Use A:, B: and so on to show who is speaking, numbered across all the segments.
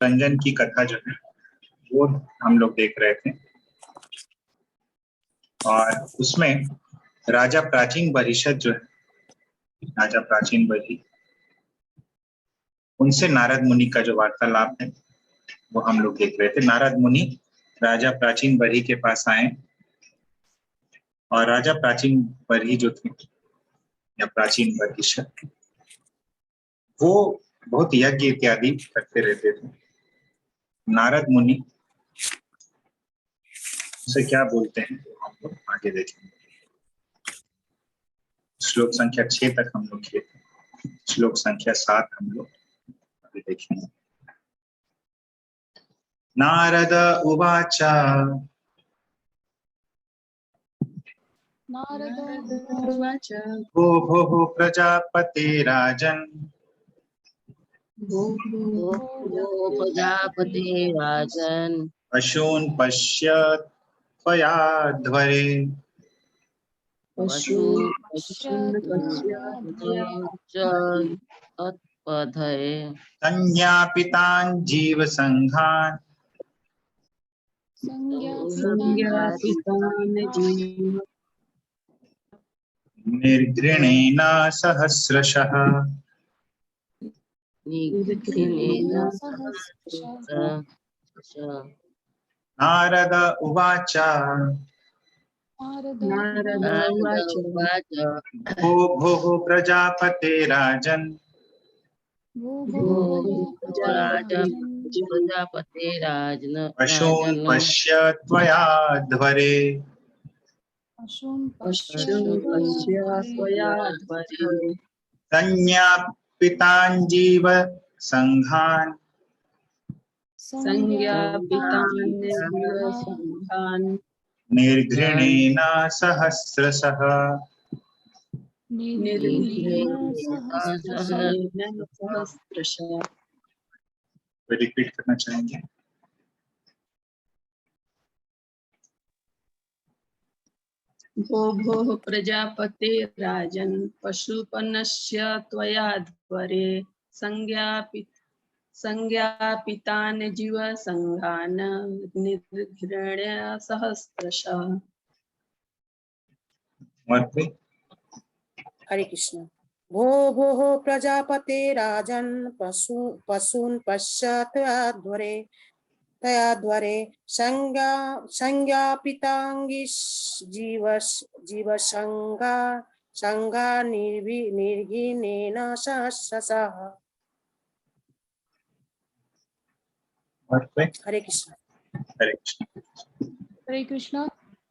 A: रंजन की कथा जो है वो हम लोग देख रहे थे, और उसमें राजा प्राचीन बहिषद जो है, राजा प्राचीन बहि, उनसे नारद मुनि का जो वार्तालाप है वो हम लोग देख रहे थे। नारद मुनि राजा प्राचीन बहि के पास आए, और राजा प्राचीन बहि जो थे या प्राचीन बहिषद, वो बहुत यज्ञ इत्यादि करते रहते थे। नारद मुनि से क्या बोलते हैं हम लोग आगे देखेंगे। श्लोक संख्या 6 तक हम लोग किए थे, श्लोक संख्या 7 हम लोग अभी देखेंगे। नारद उवाच भो भो प्रजापते राजन्
B: प्रजापते राजन्
A: पशून् पश्य त्वयाध्वरे
B: तत्पथये
A: संज्ञापितान् जीवसङ्घान् निर्घृणेन सहस्रशः। नारद उवाच भो भो प्रजापते राजन्
B: प्रजापते राजन्
A: पशून् पश्य त्वयाध्वरे संज्ञापितान् जीवसङ्घान् निर्घृणेन सहस्रशः। रिपीट करना चाहेंगे।
C: भो भो प्रजापते राजन् पशुपनश्य त्वयाध्वरे संज्ञापितान् जीवसङ्घान् निर्घृण्य सहस्रशः।
D: हरे कृष्ण। भो भो प्रजापते राजन् पशून् पश्य तयाध्वरे संज्ञापिताङ्गी जीवसङ्घा निर्घिनेन सहस्रशः। हरे कृष्ण।
A: हरे कृष्ण।
E: हरे कृष्ण।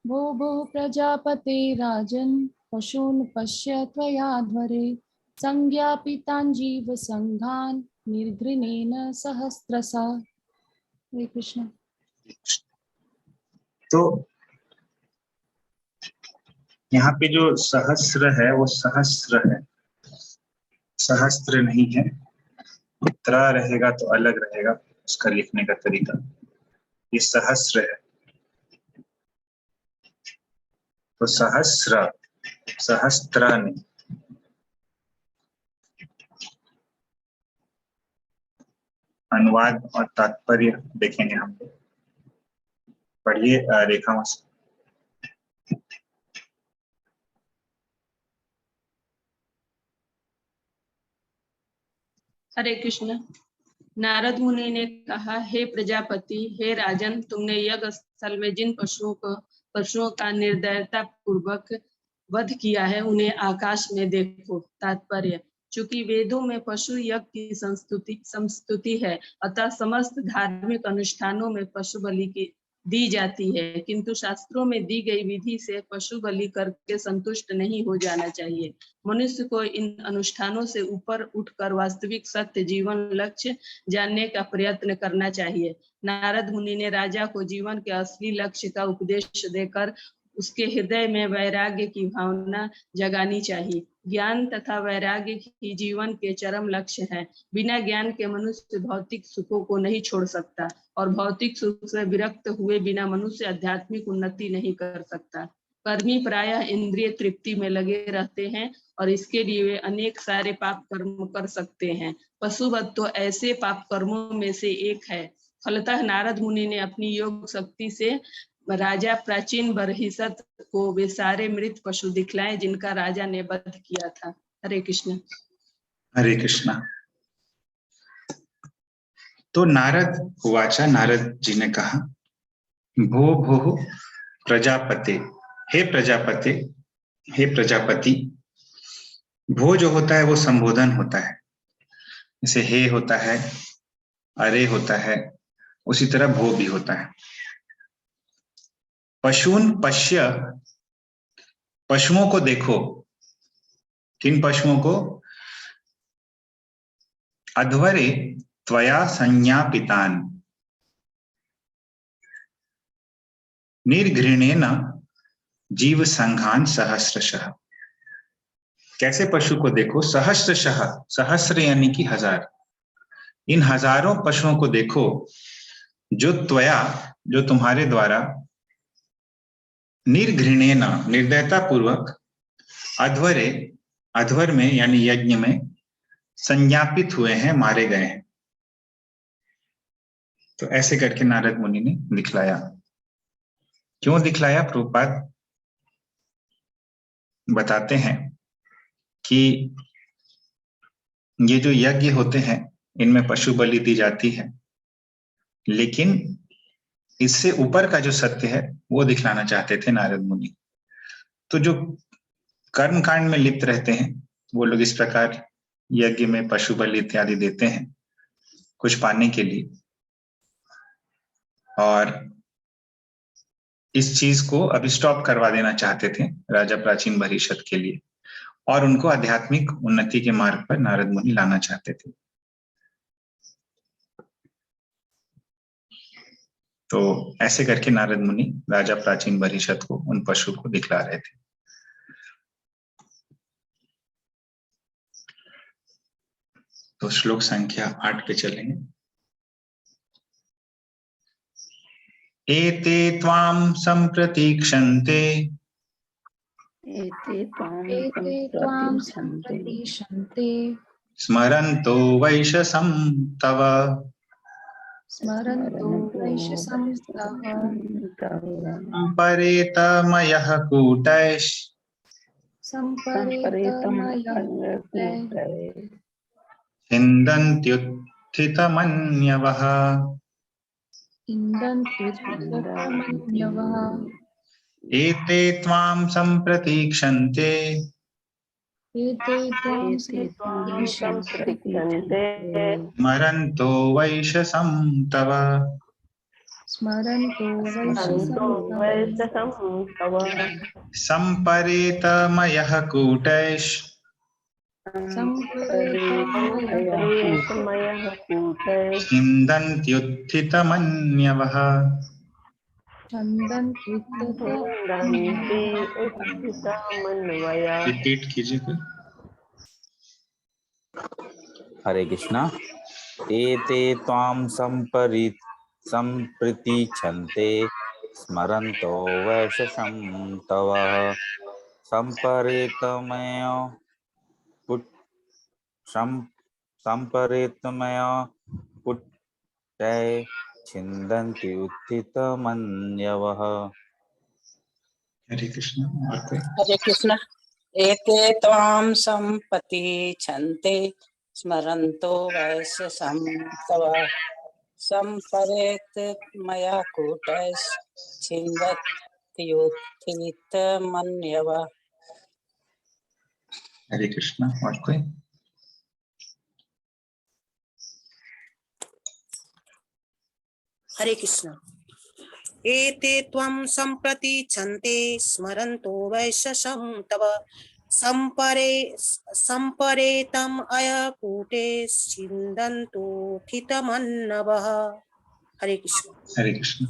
E: भो भो प्रजापते राजन् पशून् पश्य त्वयाध्वरे संज्ञापितान् जीवसङ्घान् निर्घृणेन सहस्रशः। हरे कृष्ण।
A: तो यहाँ पे जो सहस्र है वो सहस्र है, सहस्त्र नहीं है। त्रा रहेगा तो अलग रहेगा उसका लिखने का तरीका। ये सहस्र है, तो सहस्र, सहस्त्र नहीं। अनुवाद और तात्पर्य देखेंगे हम लोग। पढ़िए रेखा मासी।
C: हरे कृष्ण। नारद मुनि ने कहा, हे प्रजापति, हे राजन, तुमने यज्ञ स्थल में जिन पशुओं का निर्दयता पूर्वक वध किया है उन्हें आकाश में देखो। तात्पर्य, चूंकि वेदों में पशु यज्ञ की संस्तुति है, अतः समस्त धार्मिक अनुष्ठानों में पशु बलि की दी जाती है, किंतु शास्त्रों में दी गई विधि से पशु बलि करके संतुष्ट नहीं हो जाना चाहिए। मनुष्य को इन अनुष्ठानों से ऊपर उठकर वास्तविक सत्य जीवन लक्ष्य जानने का प्रयत्न करना चाहिए। नारद मुनि ने राजा को जीवन के असली लक्ष्य का उपदेश देकर उसके हृदय में वैराग्य की भावना जगानी चाहिए। ज्ञान तथा वैराग्य ही जीवन के चरम लक्ष्य है। बिना ज्ञान के मनुष्य भौतिक सुखों को नहीं छोड़ सकता, और भौतिक सुख से विरक्त हुए बिना मनुष्य आध्यात्मिक उन्नति नहीं कर सकता। कर्मी प्रायः इंद्रिय तृप्ति में लगे रहते हैं और इसके लिए वे अनेक सारे पाप कर्म कर सकते हैं। पशुवत तो ऐसे पाप कर्मों में से एक है। फलतः नारद मुनि ने अपनी योग शक्ति से राजा प्राचीन बरहिसत को वे सारे मृत पशु दिखलाए जिनका राजा ने वध किया था। हरे कृष्ण।
A: हरे कृष्णा। तो नारद वाचा, नारद जी ने कहा, भो भो प्रजापते, हे प्रजापति, हे प्रजापति। भो जो होता है वो संबोधन होता है, जैसे हे होता है, अरे होता है, उसी तरह भो भी होता है। पशून पश्य, पशुओं को देखो। किन पशुओं को? अध्वरे त्वया संज्ञापितान निर्घृणेन जीव संघान सहस्रशः। कैसे पशु को देखो? सहस्रशः, सहस्र यानी कि हजार। इन हजारों पशुओं को देखो जो त्वया, जो तुम्हारे द्वारा, निर्घृणेन, निर्दयता पूर्वक, अध्वरे, अध्वर में यानी यज्ञ में, संज्ञापित हुए हैं, मारे गए हैं। तो ऐसे करके नारद मुनि ने दिखलाया। क्यों दिखलाया? प्रभुपाद बताते हैं कि ये जो यज्ञ होते हैं इनमें पशु बलि दी जाती है, लेकिन इससे ऊपर का जो सत्य है वो दिखलाना चाहते थे नारद मुनि। तो जो कर्म कांड में लिप्त रहते हैं वो लोग इस प्रकार यज्ञ में पशु बलि इत्यादि देते हैं कुछ पाने के लिए, और इस चीज को अभी स्टॉप करवा देना चाहते थे राजा प्राचीन बरहिसत के लिए, और उनको आध्यात्मिक उन्नति के मार्ग पर नारद मुनि लाना चाहते थे। तो ऐसे करके नारद मुनि राजा प्राचीन बरहिसत को, उन पशु को दिखला रहे थे। तो श्लोक संख्या 8 पे चलेंगे। एते त्वां संप्रतीक्षन्ते,
B: एते
E: एते त्वां संप्रतीक्षन्ते
A: स्मरन्तो वैशसं तव,
E: स्मरन्तो वैशसं तव
A: परेतमयः कूटैश्
E: सम्परेतमयः
A: छिन्दन्त्युत्थितमन्यवः।
E: इन्दन्त्युत्थितमन्यवः।
A: एते त्वां संप्रतीक्षन्ते,
E: एते त्वां संप्रतीक्षन्ते
A: स्मरन्तो वैशसं तव,
E: स्मरन्तो वैशसं तव
A: सम्परेतमयः कूटैश् छिन्दन्त्युत्थितमन्यवः। रिपीट कीजिए कोई।
F: हरे कृष्णा। एते त्वां संप्रतीक्षन्ते स्मरन्तो वैशसं तव, सम्परेतमय कुटै छिन्दन्ति उत्थितमन्यवः।
A: हरे कृष्ण। और कोई?
D: हरे कृष्ण। एते त्वां संप्रतीक्षन्ते स्मरन्तो वैशसं तव, सम्परेत मया कूटैश्चिन्दत्युत्थितमन्यवः।
A: हरे कृष्ण। और कोई?
D: हरे कृष्ण। एते त्वं संप्रतीक्षन्ते स्मरन्तो वैशसं तव, सम्परेतम् अयकूटे छिन्दन्तुत्थितमन्यवः। हरे कृष्ण।
A: हरे कृष्ण।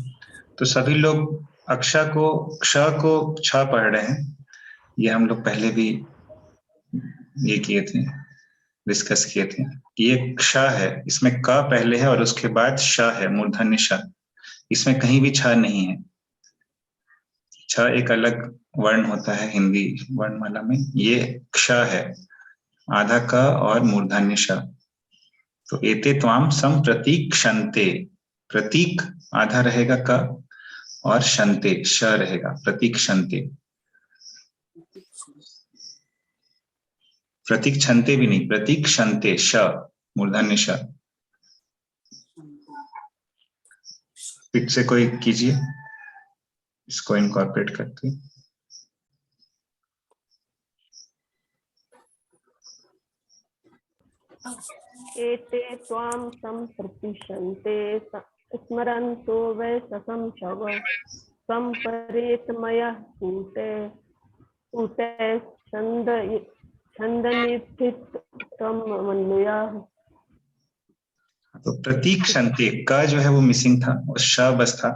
A: तो सभी लोग अक्ष को क्ष पढ़ रहे हैं। ये हम लोग पहले भी ये किए थे, डिस्कस किए थे। ये क्ष है, इसमें क पहले है और उसके बाद श है, मूर्धन्य श। इसमें कहीं भी छ नहीं है। छ एक अलग वर्ण होता है हिंदी वर्णमाला में, ये क्ष है, आधा क और मूर्धन्य श। तो एते त्वाम संप्रतीक्षन्ते, प्रतीक आधा रहेगा क और शन्ते श रहेगा, प्रतीक्षन्ते। प्रतीक्षन्ते भी नहीं, प्रतीक्षन्ते श, मूर्धन्य श। फिर से कोई कीजिए, इसको इनकॉर्पोरेट करके।
E: एते त्वां सम्प्रतिशन्ते स्मरन्तो वै संशव संपरेतमयः कूटे छन्दनिस्थितं मन्युयाः।
A: तो प्रतीक्षन्ते, क जो है वो मिसिंग था और श बस था,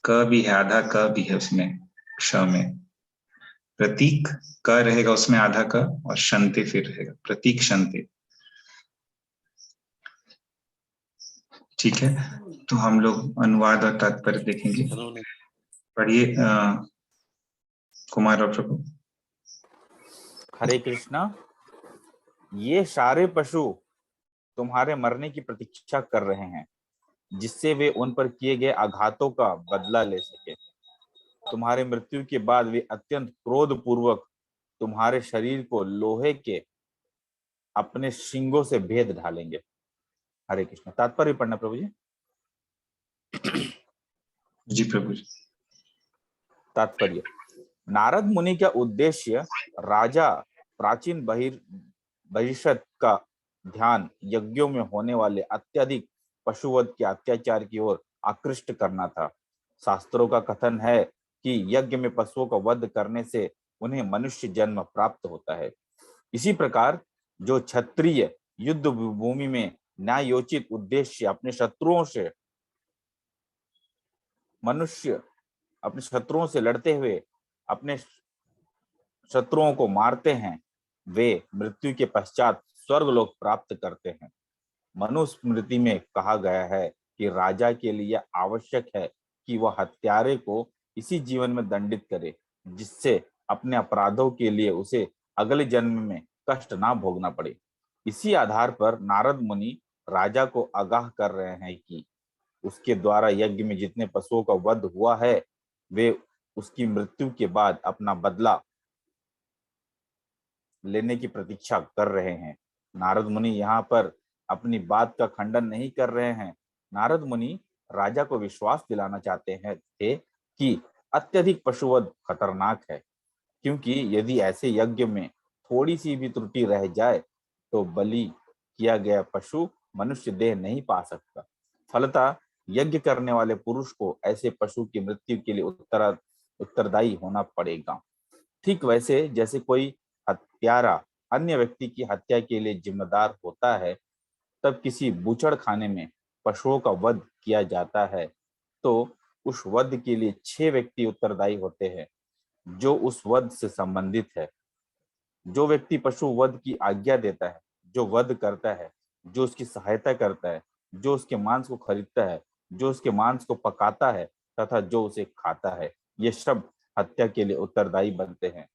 A: क भी है, आधा क भी है उसमें श में। प्रतीक क रहेगा उसमें आधा क और शन्ते फिर रहेगा, प्रतीक्षन्ते। ठीक है, तो हम लोग अनुवाद और तात्पर्य देखेंगे। पढ़िए कुमार और प्रभु।
F: हरे कृष्णा। ये सारे पशु तुम्हारे मरने की प्रतीक्षा कर रहे हैं, जिससे वे उन पर किए गए आघातों का बदला ले सके। तुम्हारे मृत्यु के बाद वे अत्यंत क्रोध पूर्वक तुम्हारे शरीर को लोहे के अपने शिंगों से भेद डालेंगे। हरे कृष्ण। तात्पर्य पढ़ना प्रभु जी।
A: जी प्रभु जी।
F: तात्पर्य, नारद मुनि का उद्देश्य राजा प्राचीन बहिष्त का ध्यान यज्ञों में होने वाले अत्यधिक पशुवध के अत्याचार की ओर आकृष्ट करना था। शास्त्रों का कथन है कि यज्ञ में पशुओं का वध करने से उन्हें मनुष्य जन्म प्राप्त होता है। इसी प्रकार जो क्षत्रिय युद्ध भूमि में न्यायोचित उद्देश्य अपने शत्रुओं से लड़ते हुए अपने शत्रुओं को मारते हैं, वे मृत्यु के पश्चात स्वर्गलोक प्राप्त करते हैं। मनुस्मृति में कहा गया है कि राजा के लिए आवश्यक है कि वह हत्यारे को इसी जीवन में दंडित करे, जिससे अपने अपराधों के लिए उसे अगले जन्म में कष्ट ना भोगना पड़े। इसी आधार पर नारद मुनि राजा को आगाह कर रहे हैं कि उसके द्वारा यज्ञ में जितने पशुओं का वध हुआ है, वे उसकी मृत्यु के बाद अपना बदला लेने की प्रतीक्षा कर रहे हैं। नारद मुनि यहाँ पर अपनी बात का खंडन नहीं कर रहे हैं। नारद मुनि राजा को विश्वास दिलाना चाहते थे कि अत्यधिक पशुवध खतरनाक है, क्योंकि यदि ऐसे यज्ञ में थोड़ी सी भी त्रुटि रह जाए तो बलि किया गया पशु मनुष्य देह नहीं पा सकता। फलतः यज्ञ करने वाले पुरुष को ऐसे पशु की मृत्यु के लिए उत्तरदायी होना पड़ेगा। ठीक वैसे जैसे कोई हत्यारा अन्य व्यक्ति की हत्या के लिए जिम्मेदार होता है, तब किसी बूचड़ खाने में पशुओं का वध किया जाता है तो उस वध के लिए 6 व्यक्ति उत्तरदायी होते हैं जो उस वध से संबंधित है। जो व्यक्ति पशु वध की आज्ञा देता है, जो वध करता है, जो उसकी सहायता करता है, जो उसके मांस को खरीदता है, जो उसके मांस को पकाता है तथा जो उसे खाता है, ये सब हत्या के लिए उत्तरदायी बनते हैं।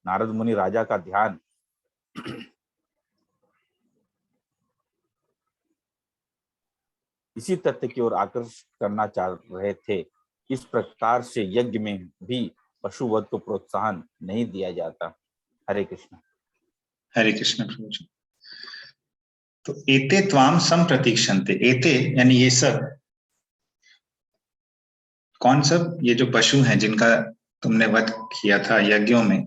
F: नारद मुनि राजा का ध्यान इसी तथ्य की ओर आकर्षित करना चाह रहे थे। इस प्रकार से यज्ञ में भी पशुवध को प्रोत्साहन नहीं दिया जाता। हरे कृष्ण।
A: हरे कृष्ण प्रभु जी। तो एते त्वाम संप्रतीक्षन्ते, एते यानी ये सब, कौन सब? ये जो पशु हैं जिनका तुमने वध किया था यज्ञों में,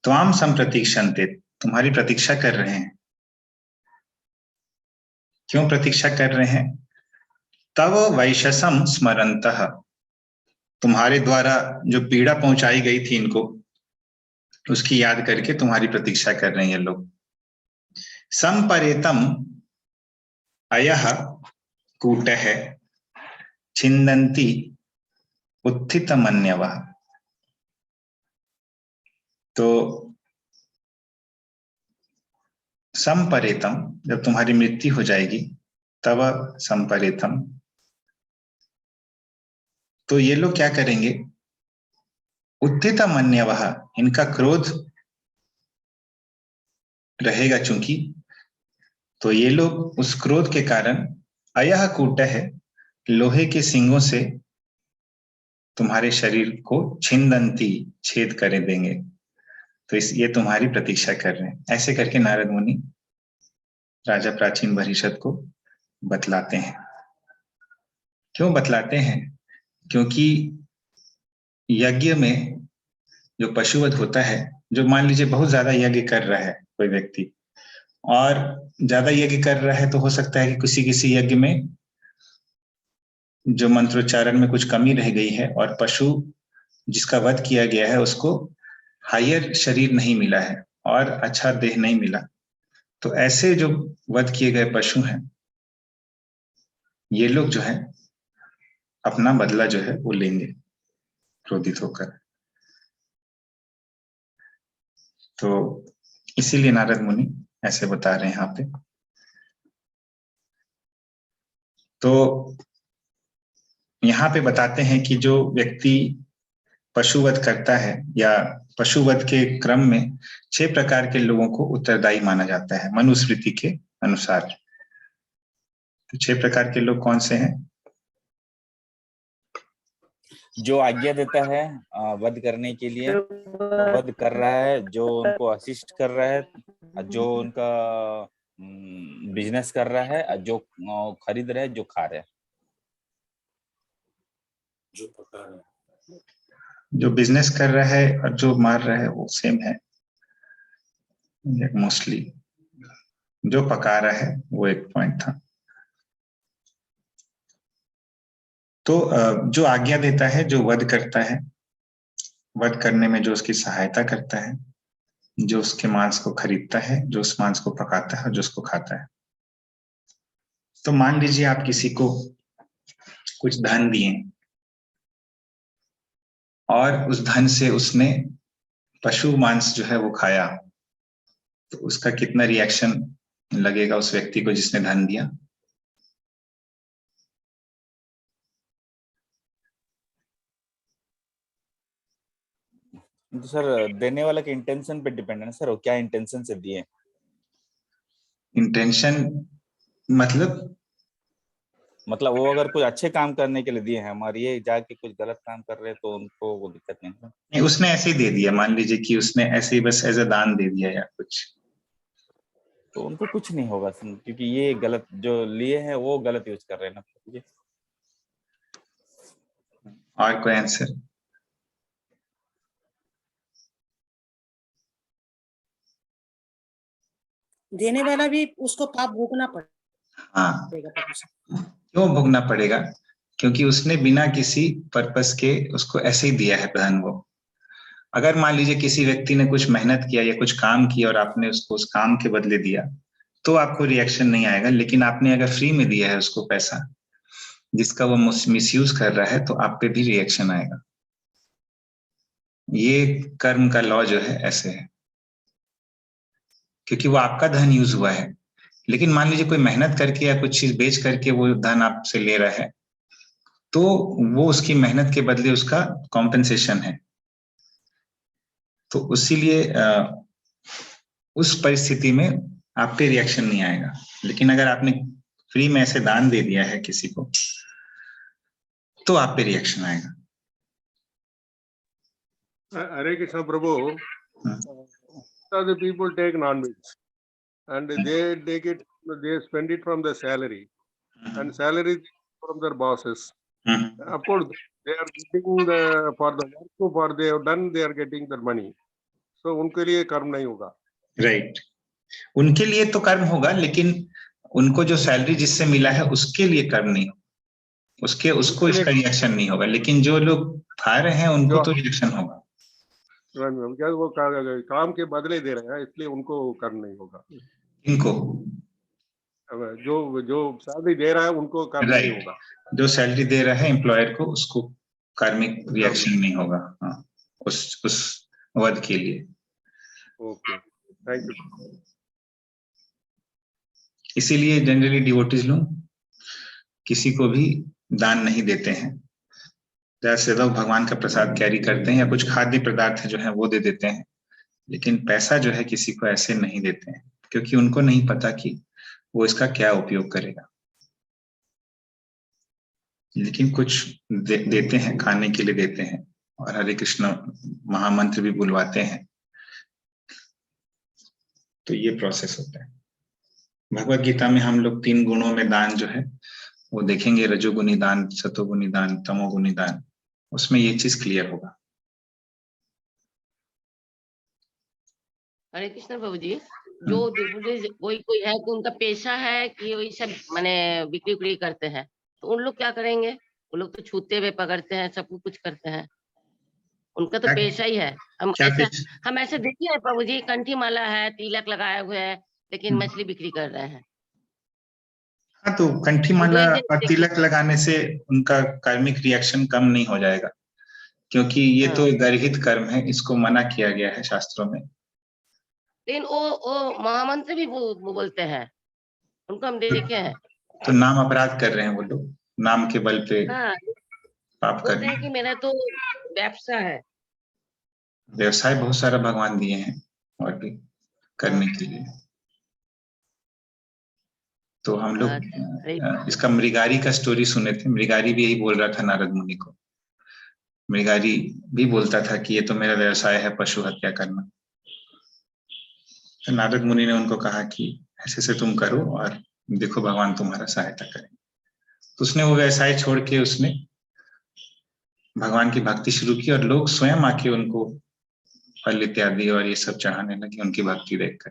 A: त्वाम संप्रतीक्षन्ते, तुम्हारी प्रतीक्षा कर रहे हैं। क्यों प्रतीक्षा कर रहे हैं? तव वैशसम स्मरन्तः, तुम्हारे द्वारा जो पीड़ा पहुंचाई गई थी इनको, उसकी याद करके तुम्हारी प्रतीक्षा कर रहे हैं लोग। संपरेतम अयः कूटः छिन्दन्ति उत्थितमन्यवः। तो संपरेतम, जब तुम्हारी मृत्यु हो जाएगी, तब संपरेतम, तो ये लोग क्या करेंगे? उत्थिता मन्यवः, इनका क्रोध रहेगा चूंकि, तो ये लोग उस क्रोध के कारण अयः कूटः, लोहे के सिंगों से तुम्हारे शरीर को छिन्दन्ति, छेद कर देंगे। तो ये तुम्हारी प्रतीक्षा कर रहे हैं। ऐसे करके नारद मुनि राजा प्राचीन बहिषद को बतलाते हैं। क्यों बतलाते हैं? क्योंकि यज्ञ में जो पशुवध होता है, जो मान लीजिए बहुत ज्यादा यज्ञ कर रहा है कोई व्यक्ति, और ज्यादा यज्ञ कर रहा है, तो हो सकता है कि किसी यज्ञ में जो मंत्रोच्चारण में कुछ कमी रह गई है और पशु जिसका वध किया गया है उसको हायर शरीर नहीं मिला है और अच्छा देह नहीं मिला, तो ऐसे जो वध किए गए पशु हैं, ये लोग जो है अपना बदला जो है वो लेंगे क्रोधित होकर। तो इसीलिए नारद मुनि ऐसे बता रहे हैं यहाँ पे। तो यहाँ पे बताते हैं कि जो व्यक्ति पशुवध करता है या पशुवध के क्रम में 6 प्रकार के लोगों को उत्तरदायी माना जाता है मनुस्मृति के अनुसार। तो 6 प्रकार के लोग कौन से हैं?
F: जो आज्ञा देता है वध करने के लिए, वध कर रहा है, जो उनको असिस्ट कर रहा है, जो उनका बिजनेस कर रहा है, जो खरीद रहा है, जो खा रहा है, जो पका रहा है।
A: जो बिजनेस कर रहा है और जो मार रहा है वो सेम है मोस्टली। जो पका रहा है वो एक पॉइंट था। तो जो आज्ञा देता है, जो वध करता है, वध करने में जो उसकी सहायता करता है, जो उसके मांस को खरीदता है, जो उस मांस को पकाता है और जो उसको खाता है। तो मान लीजिए आप किसी को कुछ धन दिए और उस धन से उसने पशु मांस जो है वो खाया, तो उसका कितना रिएक्शन लगेगा उस व्यक्ति को जिसने धन दिया?
F: तो सर देने वाले के इंटेंशन पे डिपेंड है ना सर, वो क्या इंटेंशन से दिए।
A: इंटेंशन मतलब
F: वो अगर कोई अच्छे काम करने के लिए दिए हैं, हमारे ये जाके कुछ गलत काम कर रहे हैं तो उनको वो दिक्कत नहीं है।
A: नहीं, उसने ऐसे ही दे दिया, मान लीजिए कि उसने ऐसे ही बस एज अ दान दे दिया या कुछ,
F: तो उनको कुछ नहीं होगा क्योंकि ये गलत जो लिए हैं वो गलत यूज कर रहे हैं ना।
A: और कोई आंसर?
D: देने वाला भी उसको पाप भोगना पड़ेगा।
A: हाँ, क्यों भोगना पड़ेगा? क्योंकि उसने बिना किसी पर्पस के उसको ऐसे ही दिया है धन। वो अगर मान लीजिए किसी व्यक्ति ने कुछ मेहनत किया या कुछ काम किया और आपने उसको उस काम के बदले दिया, तो आपको रिएक्शन नहीं आएगा। लेकिन आपने अगर फ्री में दिया है उसको पैसा जिसका वो मिसयूज कर रहा है, तो आप पे भी रिएक्शन आएगा। ये कर्म का लॉ जो है ऐसे है, क्योंकि वो आपका धन यूज हुआ है। लेकिन मान लीजिए कोई मेहनत करके या कुछ चीज बेच करके वो धन आपसे ले रहा है, तो वो उसकी मेहनत के बदले उसका कॉम्पेंसेशन है। तो इसीलिए उस परिस्थिति में आप पे रिएक्शन नहीं आएगा। लेकिन अगर आपने फ्री में ऐसे दान दे दिया है किसी को, तो आप पे रिएक्शन आएगा।
G: Hare Krishna Prabhu, the people take non-veg and they take it, they spend it from the salary and salary from their bosses. Of course, they are getting for the work for they have done, they are getting the money. So उनके लिए कर्म नहीं होगा।
A: Right, उनके लिए तो कर्म होगा, लेकिन उनको जो सैलरी जिससे मिला है उसके लिए कर्म नहीं होगा, उसको इसका रिएक्शन नहीं होगा। लेकिन जो लोग खा रहे हैं उनको तो रिएक्शन होगा।
G: क्या वो काम के बदले दे रहे हैं, इसलिए उनको कर्म नहीं होगा।
A: इनको
G: जो सैलरी दे रहा है उनको कर्म नहीं होगा।
A: जो सैलरी दे रहा है एम्प्लॉयर को, उसको कार्मिक रिएक्शन नहीं होगा। हाँ, उस वध के लिए।
G: Okay, thank you.
A: इसीलिए जनरली डिवोटीज लोग किसी को भी दान नहीं देते हैं, ज्यादा से लोग भगवान का प्रसाद कैरी करते हैं या कुछ खाद्य पदार्थ जो है वो दे देते हैं, लेकिन पैसा जो है किसी को ऐसे नहीं देते हैं, क्योंकि उनको नहीं पता कि वो इसका क्या उपयोग करेगा। लेकिन कुछ देते हैं, खाने के लिए देते हैं, और हरे कृष्ण महामंत्र भी बुलवाते हैं। तो ये प्रोसेस होता है। भगवत गीता में हम लोग 3 गुणों में दान जो है वो देखेंगे, रजोगुणी दान, सतोगुणी दान, तमोगुणी दान। उसमें ये चीज क्लियर होगा।
B: हरे कृष्ण प्रभु जी, जो डिवोटीज कोई है कि उनका पेशा है कि वही सब माने बिक्री उक्री करते हैं, तो उन लोग क्या करेंगे? वो लोग तो छूते हुए पकड़ते हैं, सब कुछ करते हैं, उनका तो पेशा ही है।
A: क्या पेश?
B: हम ऐसे देखे हैं प्रभु जी, कंठी माला है, तिलक लगाए हुए है, लेकिन मछली बिक्री कर रहे हैं।
A: हाँ, तो कंठी
B: हम
A: माला
B: 2 एक
A: और
B: दिन
A: तिलक लगाने से उनका कार्मिक रिएक्शन कम नहीं हो जाएगा, क्योंकि ये तो गर्हित कर्म है, इसको मना किया गया है शास्त्रों में।
B: लेकिन वो महामंत्र भी वो बोलते हैं, उनको हम देखे हैं।
A: तो नाम अपराध कर रहे हैं वो लोग, नाम के बल पे
B: हाँ,
A: पाप कर
B: बोलते
A: रहे
B: हैं कि
A: हैं।
B: मेरा तो व्यवसाय है।
A: व्यवसाय बहुत सारा भगवान दिए हैं और भी करने के लिए। तो हम लोग इसका मृगारी का स्टोरी सुने थे। मृगारी भी यही बोल रहा था नारद मुनि को। मृगारी भी बोलता था कि ये तो मेरा व्यवसाय है, पशु हत्या करना। तो नारद मुनि ने उनको कहा कि ऐसे से तुम करो और देखो भगवान तुम्हारा सहायता करेंगे। तो उसने वो व्यवसाय छोड़ के उसने भगवान की भक्ति शुरू की, और लोग स्वयं आके उनको फल इत्यादि और ये सब चढ़ाने लगे उनकी भक्ति देखकर।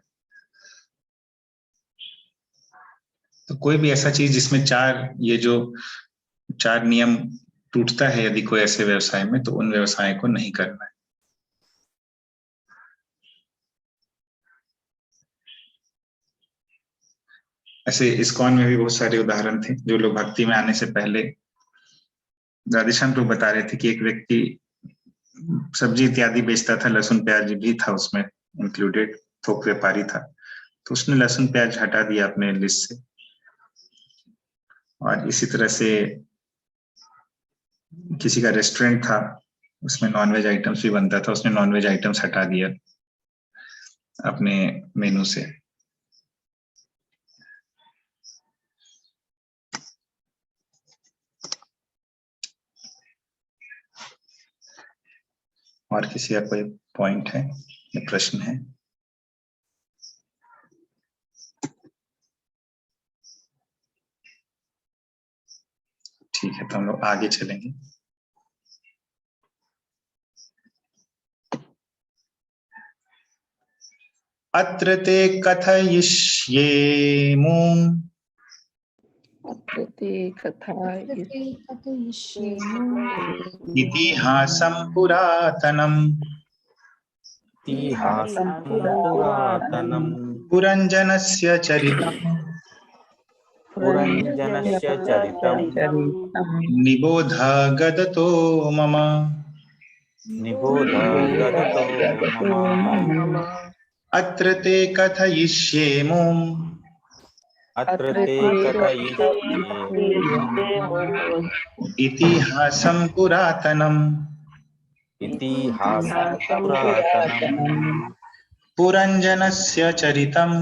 A: तो कोई भी ऐसा चीज जिसमें ये जो 4 नियम टूटता है यदि कोई ऐसे व्यवसाय में, तो उन व्यवसाय को नहीं करना है। ऐसे इस्कॉन में भी बहुत सारे उदाहरण थे। जो लोग भक्ति में आने से पहले, राधेश्याम प्रभु बता रहे थे कि एक व्यक्ति सब्जी इत्यादि बेचता था, लहसुन प्याज भी था उसमें इंक्लूडेड, थोक व्यापारी था। तो उसने लहसुन प्याज हटा दिया अपने लिस्ट से। और इसी तरह से किसी का रेस्टोरेंट था, उसमें नॉनवेज आइटम्स भी बनता था, उसने नॉनवेज आइटम्स हटा दिया अपने मेनू से। और किसी का कोई पॉइंट है या प्रश्न है? ठीक है, तो हम लोग आगे चलेंगे। अत्र ते कथयिष्येमूम् इतिहासं पुरातनम्
F: इतिहासं पुरातनम्
A: पुरञ्जनस्य चरितम्
F: पुरञ्जनस्य चरितम्
A: निबोध गदतो मम।
F: निबोध गदतो मम।
A: अत्र ते कथयिष्येमूम्
F: अत्र ते कथयिष्येमूम्
A: इतिहासं पुरातनम्
F: इतिहासं पुरातनम्
A: पुरञ्जनस्य चरितम्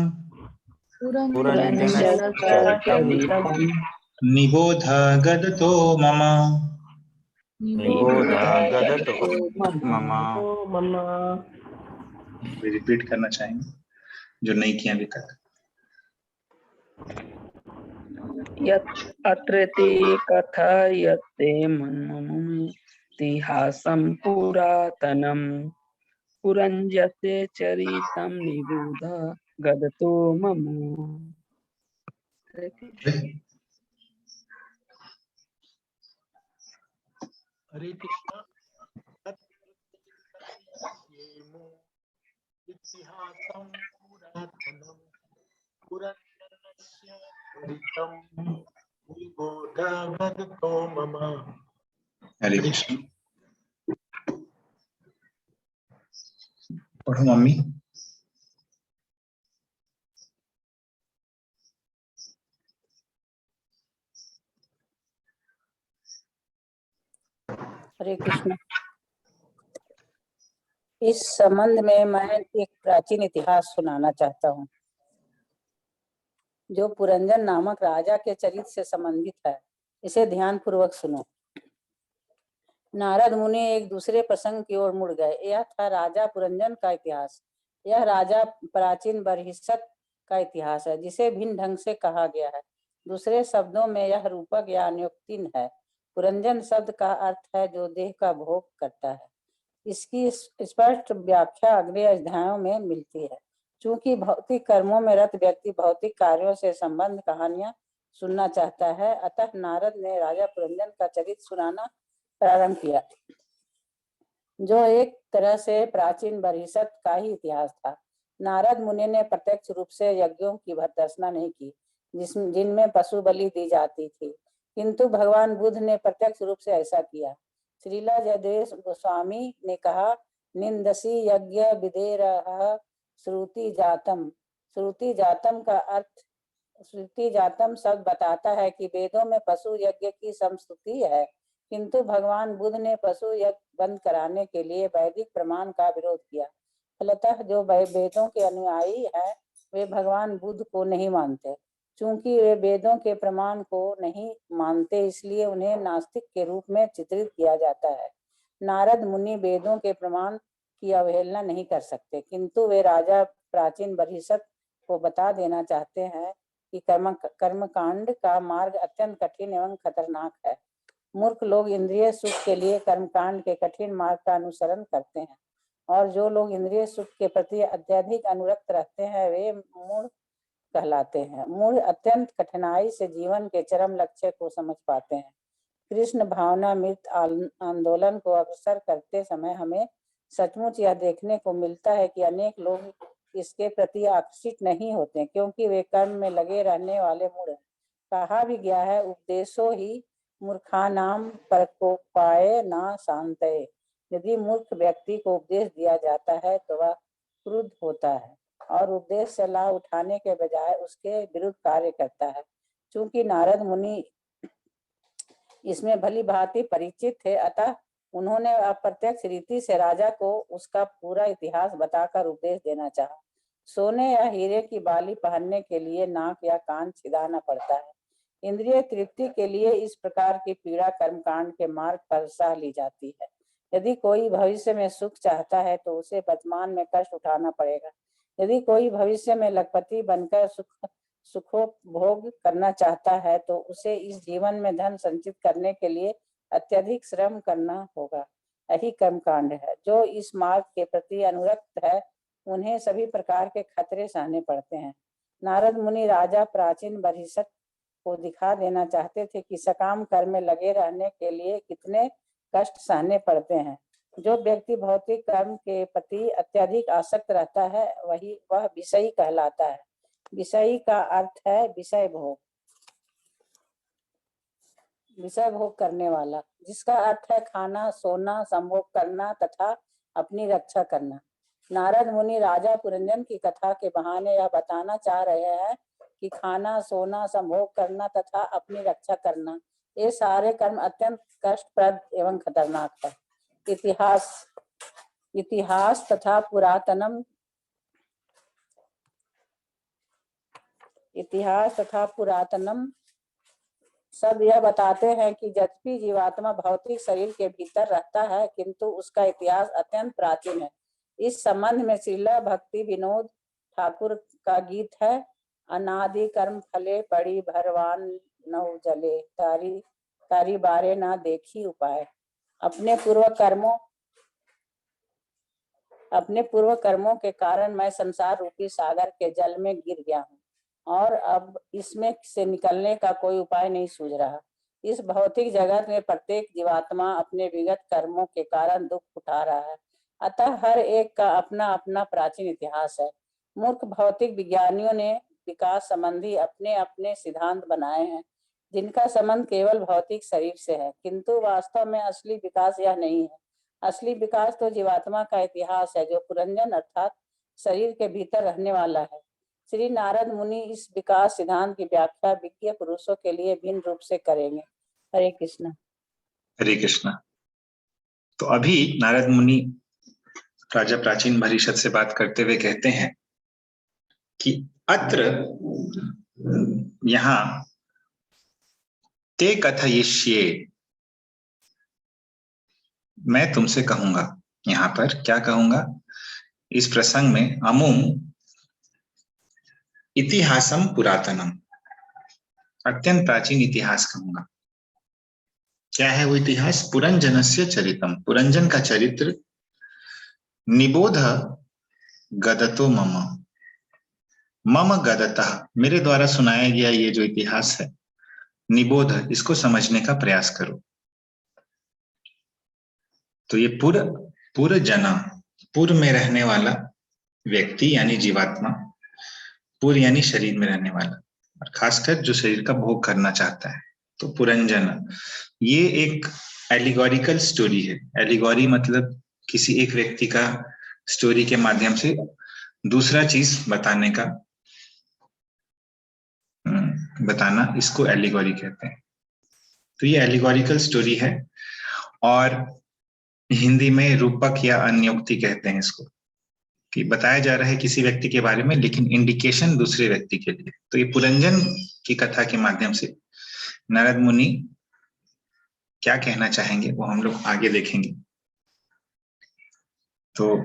F: पुरञ्जनस्य चरितम्
A: निबोध गदतो मम।
F: निबोध गदतो मम।
A: रिपीट करना चाहेंगे जो नहीं किया अभी तक।
H: अत्र ते कथयते इतिहासं पुरातनम् पुरञ्जस्य चरितं निबोध गदतो मम।
I: हरे कृष्ण। इतिहासं पुरातनं पुरञ्जनस्य चरितं निबोध गदतो मम।
A: हरे कृष्ण। पढ़ो मम्मी।
J: हरे कृष्ण। इस संबंध में मैं एक प्राचीन इतिहास सुनाना चाहता हूँ जो पुरंजन नामक राजा के चरित्र से संबंधित है। इसे ध्यान पूर्वक सुनो। नारद मुनि एक दूसरे प्रसंग की ओर मुड़ गए। यह था राजा पुरंजन का इतिहास। यह राजा प्राचीन बरहिसत का इतिहास है जिसे भिन्न ढंग से कहा गया है। दूसरे शब्दों में यह रूपक या अनुक्तिन है। पुरंजन शब्द का अर्थ है जो देह का भोग करता है। इसकी स्पष्ट व्याख्या अगले अध्यायों में मिलती है। चूंकि भौतिक कर्मों में रत व्यक्ति भौतिक कार्यों से संबंध कहानियां सुनना चाहता है, अतः नारद ने राजा पुरंजन का चरित्र सुनाना प्रारंभ किया, जो एक तरह से प्राचीन बरहिसत का ही इतिहास था। नारद मुनि ने प्रत्यक्ष रूप से यज्ञों की भर्त्सना नहीं की जिनमें पशु बलि दी जाती थी, किंतु भगवान बुद्ध ने प्रत्यक्ष रूप से ऐसा किया। श्रीला जयदेव गोस्वामी ने कहा, निंदसी यज्ञ विदेरः श्रुति जातम। श्रुति जातम का अर्थ, श्रुति जातम शब्द बताता है कि वेदों में पशु यज्ञ की संस्तुति है, किंतु भगवान बुद्ध ने पशु यज्ञ बंद कराने के लिए वैदिक प्रमाण का विरोध किया। फलतः जो वेदों के अनुयायी हैं वे भगवान बुद्ध को नहीं मानते। चूंकि वे वेदों के प्रमाण को नहीं मानते, इसलिए उन्हें नास्तिक के रूप में चित्रित किया जाता है। नारद मुनि वेदों के प्रमाण की अवहेलना नहीं कर सकते, किंतु वे राजा प्राचीन बरहिसत को बता देना चाहते हैं कि कर्मकांड का मार्ग अत्यंत कठिन एवं खतरनाक है। मूर्ख लोग इंद्रिय सुख के लिए कर्मकांड के कठिन मार्ग का अनुसरण करते हैं, और जो लोग इंद्रिय सुख के प्रति अत्यधिक अनुरक्त रहते हैं वे मूढ़ कहलाते हैं। मूढ़ अत्यंत कठिनाई से जीवन के चरम लक्ष्य को समझ पाते हैं। कृष्ण भावना मृत आंदोलन को अग्रसर करते समय हमें सचमुच यह देखने को मिलता है कि अनेक लोग इसके प्रति आकर्षित नहीं होते, क्योंकि वे कर्म में लगे रहने वाले मूढ़ हैं। कहा भी गया है, उपदेशो ही मूर्खानाम प्रकोपाय ना शांतये। यदि मूर्ख व्यक्ति को उपदेश दिया जाता है तो वह क्रुद्ध होता है और उपदेश से लाभ उठाने के बजाय उसके विरुद्ध कार्य करता है। चूंकि नारद मुनि इसमें भली भांति परिचित थे, अतः उन्होंने अप्रत्यक्ष रीति से राजा को उसका पूरा इतिहास बताकर उपदेश देना चाहा। सोने या हीरे की बाली पहनने के लिए नाक या कान छिदाना पड़ता है। इंद्रिय तृप्ति के लिए इस प्रकार की पीड़ा कर्मकांड के मार्ग पर सह ली जाती है। यदि कोई भविष्य में सुख चाहता है तो उसे वर्तमान में कष्ट उठाना पड़ेगा। यदि कोई भविष्य में लखपति बनकर सुखोपभोग करना चाहता है तो उसे इस जीवन में धन संचित करने के लिए अत्यधिक श्रम करना होगा। यही कर्मकांड है। जो इस मार्ग के प्रति अनुरक्त है उन्हें सभी प्रकार के खतरे सहने पड़ते हैं। नारद मुनि राजा प्राचीन बरहिसत को दिखा देना चाहते थे कि सकाम कर्म में लगे रहने के लिए कितने कष्ट सहने पड़ते हैं। जो व्यक्ति भौतिक कर्म के प्रति अत्यधिक आसक्त रहता है वह विषयी कहलाता है। विषयी का अर्थ है विषय भोग, विषय भोग करने वाला, जिसका अर्थ है खाना, सोना, संभोग करना तथा अपनी रक्षा करना। नारद मुनि राजा पुरंजन की कथा के बहाने यह बताना चाह रहे हैं कि खाना, सोना, संभोग करना तथा अपनी रक्षा करना, ये सारे कर्म अत्यंत कष्टप्रद एवं खतरनाक है। इतिहास तथा पुरातनम सब यह बताते हैं कि यद्यपि जीवात्मा भौतिक शरीर के भीतर रहता है, किंतु उसका इतिहास अत्यंत प्राचीन है। इस संबंध में श्रीला भक्ति विनोद ठाकुर का गीत है, अनादि कर्म फले पड़ी भरवान नौ जले, तारी बारे ना देखी उपाय। अपने पूर्व कर्मों के कारण मैं संसार रूपी सागर के जल में गिर गया हूँ और अब इसमें से निकलने का कोई उपाय नहीं सूझ रहा। इस भौतिक जगत में प्रत्येक जीवात्मा अपने विगत कर्मों के कारण दुख उठा रहा है, अतः हर एक का अपना अपना प्राचीन इतिहास है। मूर्ख भौतिक विज्ञानियों ने विकास संबंधी अपने अपने सिद्धांत बनाए हैं, जिनका संबंध केवल भौतिक शरीर से है, किंतु वास्तव में असली विकास यह नहीं है। असली विकास तो जीवात्मा का इतिहास है, जो पुरंजन अर्थात शरीर के भीतर रहने वाला है। श्री नारद मुनि इस विकास सिद्धांत की व्याख्या विज्ञ पुरुषों के लिए भिन्न रूप से करेंगे। हरे कृष्णा।
A: हरे कृष्णा। तो अभी नारद मुनि राजा प्राचीन भरिष्यत से बात करते हुए कहते हैं कि अत्र यहाँ ते कथयिष्ये, मैं तुमसे कहूंगा, यहाँ पर क्या कहूंगा, इस प्रसंग में अमुम इतिहासम पुरातनम, अत्यंत प्राचीन इतिहास कहूंगा। क्या है वो इतिहास? पुरंजनस्य चरितम, पुरंजन का चरित्र, निबोध गदतो मम, मम गदतः, मेरे द्वारा सुनाया गया ये जो इतिहास है, निबोध, इसको समझने का प्रयास करो। तो ये पुरजना, पुर में रहने वाला व्यक्ति यानी जीवात्मा, पुर यानी शरीर में रहने वाला, और खासकर जो शरीर का भोग करना चाहता है, तो पुरंजन, ये एक एलिगोरिकल स्टोरी है। एलिगोरी मतलब किसी एक व्यक्ति का स्टोरी के माध्यम से दूसरा चीज बताने का, बताना, इसको एलिगोरी कहते हैं। तो ये एलिगोरिकल स्टोरी है, और हिंदी में रूपक या अन्योक्ति कहते हैं इसको, कि बताया जा रहा है किसी व्यक्ति के बारे में लेकिन इंडिकेशन दूसरे व्यक्ति के लिए। तो ये पुरंजन की कथा के माध्यम से नारद मुनि क्या कहना चाहेंगे वो हम लोग आगे देखेंगे। तो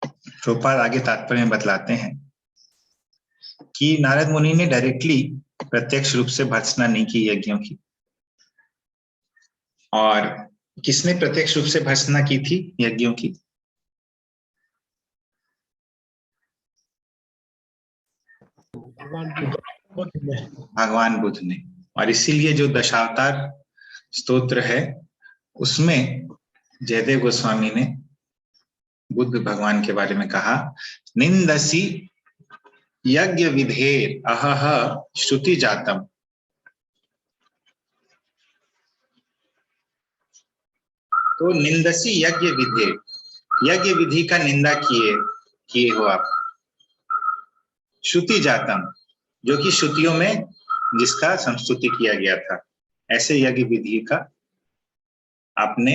A: प्रभुपाद आगे तात्पर्य में बतलाते हैं कि नारद मुनि ने डायरेक्टली, प्रत्यक्ष रूप से भर्त्सना नहीं की यज्ञों की। और किसने प्रत्यक्ष रूप से भर्त्सना की थी यज्ञों की? भगवान बुद्ध ने। और इसीलिए जो दशावतार स्तोत्र है उसमें जयदेव गोस्वामी ने बुद्ध भगवान के बारे में कहा, निंदसी यज्ञ विधेर अहह श्रुति जातम। तो निंदसी यज्ञ विधेर, यज्ञ विधि का निंदा किए हो आप। श्रुति जातम, जो कि श्रुतियों में जिसका संस्तुति किया गया था, ऐसे यज्ञ विधि का आपने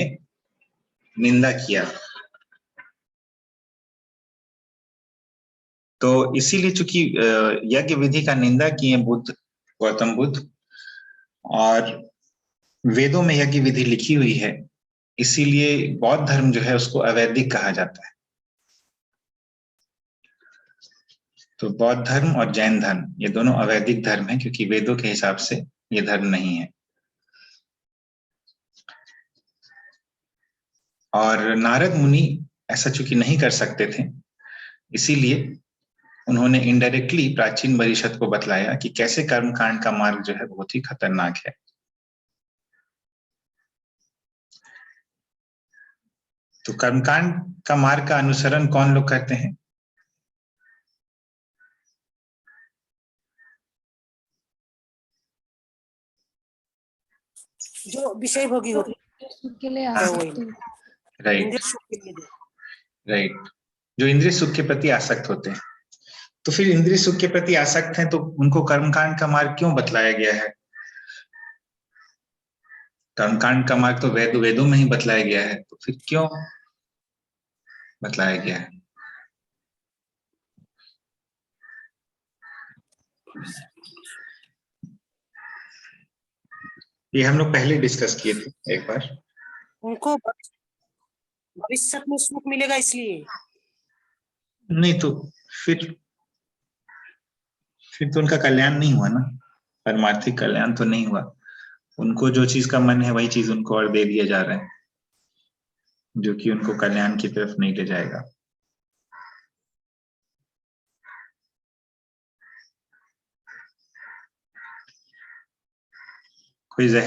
A: निंदा किया। तो इसीलिए चूंकि यज्ञ विधि का निंदा किए बुद्ध, गौतम बुद्ध, और वेदों में यज्ञ विधि लिखी हुई है, इसीलिए बौद्ध धर्म जो है उसको अवैदिक कहा जाता है। तो बौद्ध धर्म और जैन धर्म ये दोनों अवैदिक धर्म है, क्योंकि वेदों के हिसाब से ये धर्म नहीं है। और नारद मुनि ऐसा चूंकि नहीं कर सकते थे, इसीलिए उन्होंने इनडायरेक्टली प्राचीन परिषद को बतलाया कि कैसे कर्मकांड का मार्ग जो है बहुत ही खतरनाक है। तो कर्मकांड का मार्ग का अनुसरण कौन लोग करते हैं?
D: जो विषय भोगी होते
A: राइट, राइट, जो इंद्रिय सुख के प्रति आसक्त होते हैं। तो फिर इंद्रिय सुख के प्रति आसक्त हैं तो उनको कर्मकांड का मार्ग क्यों बतलाया गया है? कर्मकांड का मार्ग तो वेदों में ही बतलाया गया है, तो फिर क्यों बतलाया गया है? ये हम लोग पहले डिस्कस किए थे एक बार।
D: उनको भविष्य में सुख मिलेगा इसलिए।
A: नहीं तो फिर तो उनका कल्याण नहीं हुआ ना, परमार्थिक कल्याण तो नहीं हुआ। उनको जो चीज का मन है वही चीज उनको और दे दिया जा रहा है, जो कि उनको कल्याण की तरफ नहीं ले जाएगा। कोई जहर